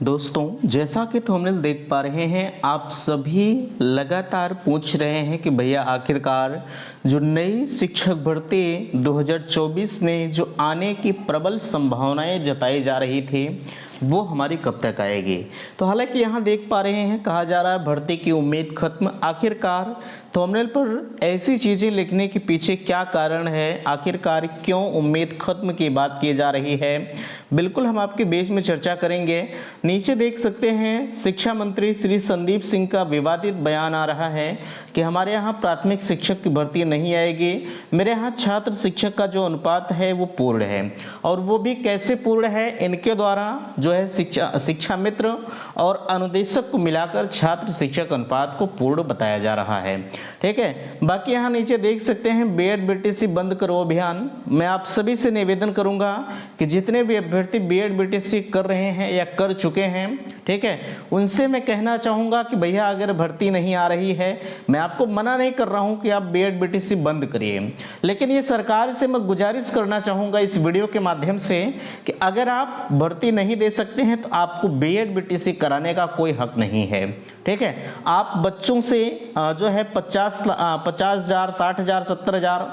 दोस्तों, जैसा कि थंबनेल देख पा रहे हैं, आप सभी लगातार पूछ रहे हैं कि भैया आखिरकार जो नई शिक्षक भर्ती 2024 में जो आने की प्रबल संभावनाएं जताई जा रही थी वो हमारी कब तक आएगी। तो हालांकि यहाँ देख पा रहे हैं कहा जा रहा है भर्ती की उम्मीद खत्म। आखिरकार थंबनेल पर ऐसी चीज़ें लिखने के पीछे क्या कारण है, आखिरकार क्यों उम्मीद खत्म की बात की जा रही है, बिल्कुल हम आपके बीच में चर्चा करेंगे। नीचे देख सकते हैं शिक्षा मंत्री श्री संदीप सिंह का विवादित बयान आ रहा है कि हमारे यहाँ प्राथमिक शिक्षक की भर्ती नहीं आएगी। मेरे यहाँ छात्र शिक्षक का जो अनुपात है वो पूर्ण है, और वो भी कैसे पूर्ण है, इनके द्वारा जो है शिक्षा मित्र और अनुदेशक को मिलाकर छात्र शिक्षक अनुपात को पूर्ण बताया जा रहा है। ठीक है, बाकी यहाँ नीचे देख सकते हैं बीएड बीटीसी बंद करो अभियान। मैं आप सभी से निवेदन करूंगा कि जितने भी अभ्यर्थी बीएड बीटीसी कर रहे हैं या कर चुके हैं, ठीक है, उनसे मैं कहना चाहूंगा कि भैया अगर भर्ती नहीं आ रही है, मैं आपको मना नहीं कर रहा हूं कि आप बीएड बीटीसी बंद करिए, लेकिन ये सरकार से मैं गुजारिश करना चाहूंगा इस वीडियो के माध्यम से कि अगर आप भर्ती नहीं दे सकते हैं तो आपको बीएड बीटीसी कराने का कोई हक नहीं है। ठीक है, आप बच्चों से जो है 50,000, 60,000, 70,000,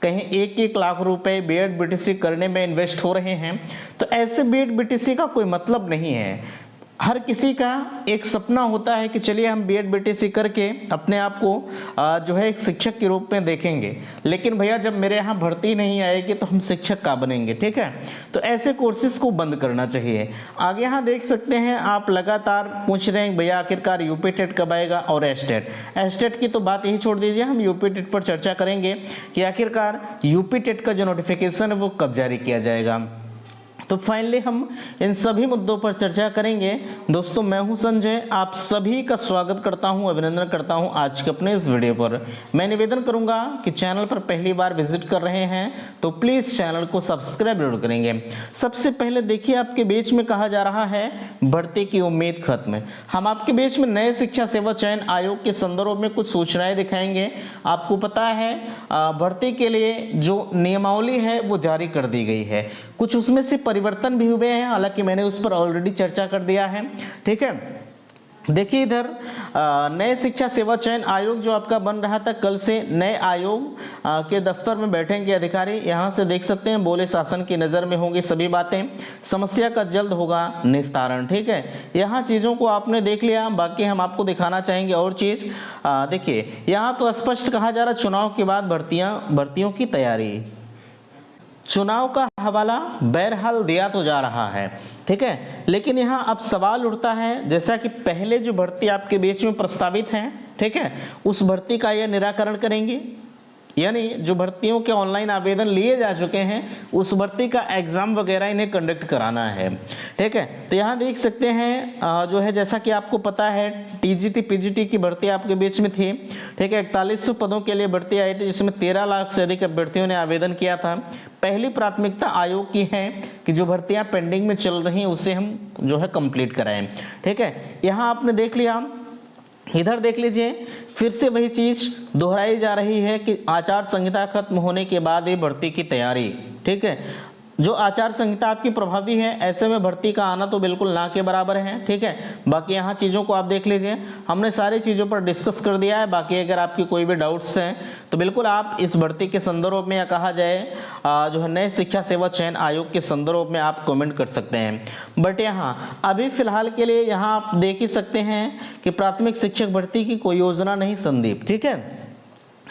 कहीं 1-1 लाख रुपए बीएड बीटीसी करने में इन्वेस्ट हो रहे हैं, तो ऐसे बीएड बीटीसी का कोई मतलब नहीं है। हर किसी का एक सपना होता है कि चलिए हम बीएड बीटीसी करके अपने आप को जो है एक शिक्षक के रूप में देखेंगे, लेकिन भैया जब मेरे यहाँ भर्ती नहीं आएगी तो हम शिक्षक का बनेंगे। ठीक है, तो ऐसे कोर्सेज को बंद करना चाहिए। आगे यहाँ देख सकते हैं आप लगातार पूछ रहे हैं भैया आखिरकार यूपी टेट कब आएगा और एस्टेट की तो बात यही छोड़ दीजिए, हम यूपी टेट पर चर्चा करेंगे कि आखिरकार यूपी टेट का जो नोटिफिकेशन है वो कब जारी किया जाएगा। तो फाइनली हम इन सभी मुद्दों पर चर्चा करेंगे। दोस्तों, मैं हूं संजय, आप सभी का स्वागत करता हूं, अभिनंदन करता हूं आज के अपने इस वीडियो पर। मैं निवेदन करूंगा कि चैनल पर पहली बार विजिट कर रहे हैं तो प्लीज चैनल को सब्सक्राइब जरूर करेंगे। सबसे पहले देखिए, आपके बीच में कहा जा रहा है भर्ती की उम्मीद खत्म। हम आपके बीच में नए शिक्षा सेवा चयन आयोग के संदर्भ में कुछ सूचनाएं दिखाएंगे। आपको पता है भर्ती के लिए जो नियमावली है वो जारी कर दी गई है, कुछ उसमें से परिवर्तन भी हुए हैं, हालांकि मैंने उस पर ऑलरेडी चर्चा कर दिया है। ठीक है, देखिए इधर नए शिक्षा सेवा चयन आयोग जो आपका बन रहा था, कल से नए आयोग के दफ्तर में बैठेंगे अधिकारी। यहाँ से देख सकते हैं बोले शासन की नज़र में होंगी सभी बातें, समस्या का जल्द होगा निस्तारण। ठीक है, यहाँ चीज़ों को आपने देख लिया, बाकी हम आपको दिखाना चाहेंगे और चीज़। देखिए यहाँ तो स्पष्ट कहा जा रहा है चुनाव के बाद भर्तियों की तैयारी, चुनाव का हवाला बहरहाल दिया तो जा रहा है। ठीक है, लेकिन यहाँ अब सवाल उठता है, जैसा कि पहले जो भर्ती आपके बीच में प्रस्तावित है, ठीक है, उस भर्ती का यह निराकरण करेंगे, यानी जो भर्तियों के ऑनलाइन आवेदन लिए जा चुके हैं उस भर्ती का एग्जाम वगैरह इन्हें कंडक्ट कराना है। ठीक है, तो यहाँ देख सकते हैं जो है जैसा कि आपको पता है टीजीटी पीजीटी की भर्ती आपके बीच में थी। ठीक है, 4100 पदों के लिए भर्ती आई थी, जिसमें 13 लाख से अधिक अभ्यर्थियों ने आवेदन किया था। पहली प्राथमिकता आयोग की है कि जो भर्तियां पेंडिंग में चल रही हैं उसे हम जो है कंप्लीट कराएं। ठीक है, यहाँ आपने देख लिया, इधर देख लीजिए फिर से वही चीज दोहराई जा रही है कि आचार संहिता खत्म होने के बाद ये भर्ती की तैयारी। ठीक है, जो आचार संहिता आपकी प्रभावी है, ऐसे में भर्ती का आना तो बिल्कुल ना के बराबर है। ठीक है, बाकी यहाँ चीज़ों को आप देख लीजिए, हमने सारी चीज़ों पर डिस्कस कर दिया है। बाकी अगर आपकी कोई भी डाउट्स हैं तो बिल्कुल आप इस भर्ती के संदर्भ में या कहा जाए जो है नए शिक्षा सेवा चयन आयोग के संदर्भ में आप कमेंट कर सकते हैं। बट यहाँ अभी फिलहाल के लिए यहाँ आप देख ही सकते हैं कि प्राथमिक शिक्षक भर्ती की कोई योजना नहीं संदीप। ठीक है,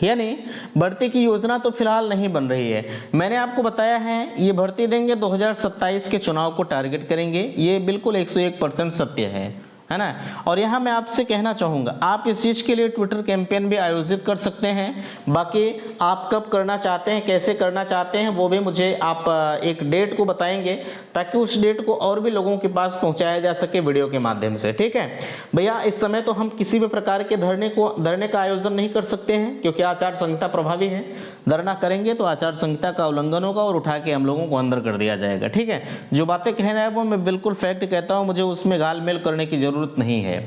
यानी भर्ती की योजना तो फिलहाल नहीं बन रही है। मैंने आपको बताया है ये भर्ती देंगे 2027 के चुनाव को टारगेट करेंगे, ये बिल्कुल 101% सत्य है ना। और यहाँ मैं आपसे कहना चाहूँगा आप इस चीज़ के लिए ट्विटर कैंपेन भी आयोजित कर सकते हैं। बाकी आप कब करना चाहते हैं, कैसे करना चाहते हैं, वो भी मुझे आप एक डेट को बताएंगे ताकि उस डेट को और भी लोगों के पास पहुँचाया जा सके वीडियो के माध्यम से। ठीक है भैया, इस समय तो हम किसी भी प्रकार के धरने का आयोजन नहीं कर सकते हैं क्योंकि आचार संहिता प्रभावी है। धरना करेंगे तो आचार संहिता का उल्लंघन होगा और उठा के हम लोगों को अंदर कर दिया जाएगा। ठीक है, जो बातें कह रहा है वो मैं बिल्कुल फैक्ट कहता हूँ, मुझे उसमें गालमेल करने की जरूरत नहीं है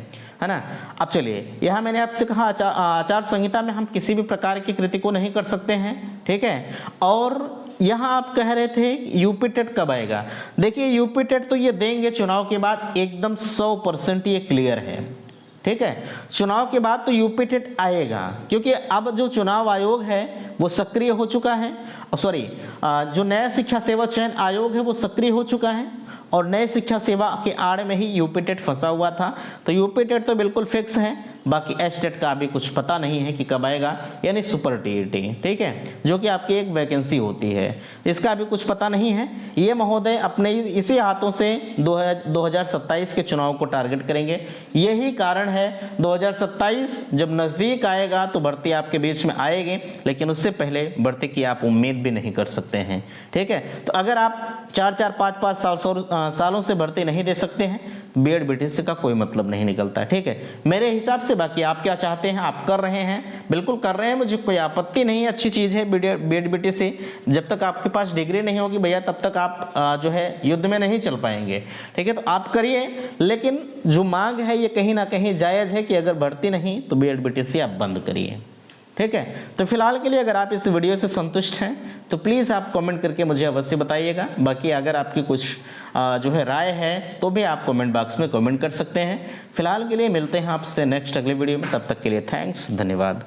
ना। अब चलिए, यहाँ मैंने आपसे कहा आचार संहिता में हम किसी भी प्रकार की कृति को नहीं कर सकते हैं। ठीक है, और यहाँ आप कह रहे थे यूपी टेट कब आएगा। देखिए यूपी टेट तो ये देंगे चुनाव के बाद, एकदम 100% ये क्लियर है, ठीक है। चुनाव के बाद तो यूपी टेट आएगा, क्योंकि अब जो चुनाव आयोग है वो सक्रिय हो चुका है, सॉरी जो नया शिक्षा सेवा चयन आयोग है वो सक्रिय हो चुका है, और नए शिक्षा सेवा के आड़ में ही यूपी टेट फंसा हुआ था। तो यूपी टेट तो बिल्कुल फिक्स है, बाकी एस टेट का अभी कुछ पता नहीं है कि कब आएगा, यानी सुपर टीईटी, ठीक है, जो कि आपकी एक वैकेंसी होती है, इसका अभी कुछ पता नहीं है। ये महोदय अपने इसी हाथों से 2027 के चुनाव को टारगेट करेंगे। यही कारण है 2027 जब नज़दीक आएगा तो भर्ती आपके बीच में आएगी, लेकिन उससे पहले भर्ती की आप उम्मीद भी नहीं कर सकते हैं, ठीक है। तो अगर आप 4-4, 5-5 सालों से भर्ती नहीं दे सकते हैं, बीएड बीटीसी का कोई मतलब नहीं निकलता है, ठीक है, मेरे हिसाब से। बाकी आप क्या चाहते हैं, आप कर रहे हैं, बिल्कुल कर रहे हैं, मुझे कोई आपत्ति नहीं है, अच्छी चीज़ है बीएड बीटीसी। जब तक आपके पास डिग्री नहीं होगी भैया, तब तक आप जो है युद्ध में नहीं चल पाएंगे, ठीक है। तो आप करिए, लेकिन जो मांग है ये कहीं ना कहीं जायज़ है कि अगर भर्ती नहीं तो बीएड बीटीसी आप बंद करिए, ठीक है। तो फिलहाल के लिए अगर आप इस वीडियो से संतुष्ट हैं तो प्लीज़ आप कमेंट करके मुझे अवश्य बताइएगा। बाकी अगर आपकी कुछ जो है राय है तो भी आप कमेंट बॉक्स में कमेंट कर सकते हैं। फिलहाल के लिए मिलते हैं आपसे नेक्स्ट अगले वीडियो में, तब तक के लिए थैंक्स, धन्यवाद।